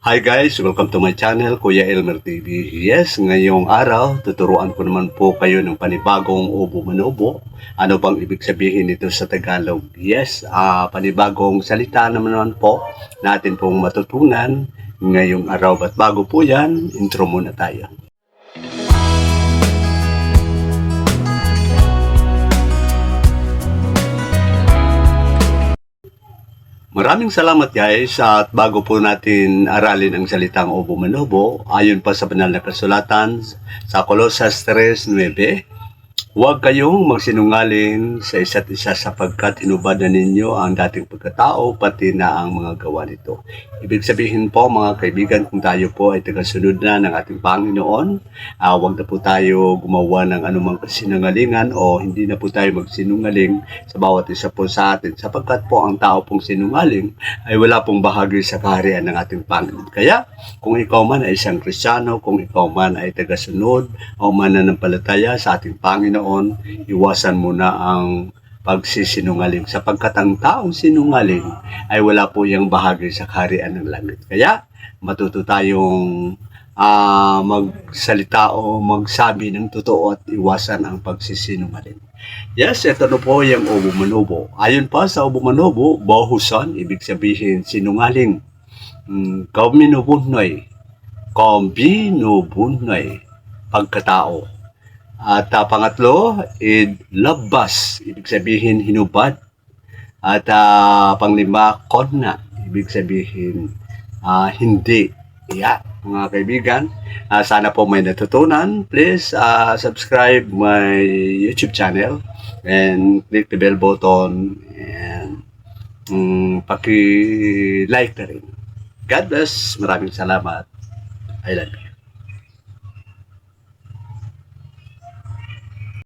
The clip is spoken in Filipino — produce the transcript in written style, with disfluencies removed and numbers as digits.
Hi guys, welcome to my channel, Kuya Elmer TV. Yes, ngayong araw, tuturuan ko naman po kayo ng panibagong ubo manobo. Ano bang ibig sabihin nito sa Tagalog? Yes, panibagong salita naman po natin pong matutunan ngayong araw. At bago po yan, intro muna tayo. Maraming salamat guys at bago po natin aralin ang salitang obo manobo, ayon pa sa banal na kasulatan sa Colosas 3:9, huwag kayong magsinungaling sa isa't isa sapagkat hinubad na ninyo ang dating pagkatao pati na ang mga gawa nito. Ibig sabihin po mga kaibigan, kung tayo po ay tagasunod na ng ating Panginoon, huwag na po tayo gumawa ng anumang kasinungalingan o hindi na po tayo magsinungaling sa bawat isa po sa atin sapagkat po ang tao pong sinungaling ay wala pong bahagi sa kaharian ng ating Panginoon. Kaya kung ikaw man ay isang Kristiyano, kung ikaw man ay tagasunod o mananampalataya sa ating Panginoon, iwasan mo na ang pagsisinungaling sapagkat ang taong sinungaling ay wala po yung bahagi sa kaharian ng langit. Kaya matuto tayong magsalita o magsabi ng totoo at iwasan ang pagsisinungaling. Yes, ito na po yung ubo manobo. Ayon pa sa ubo manobo, bohusan, ibig sabihin sinungaling. Kauminubunnoy, pagkatao. At pangatlo, labas, ibig sabihin hinubad. At panglima, konna, ibig sabihin hindi. Yeah, mga kaibigan, sana po may natutunan. Please subscribe my YouTube channel and click the bell button and paki-like na rin. God bless. Maraming salamat. I love you.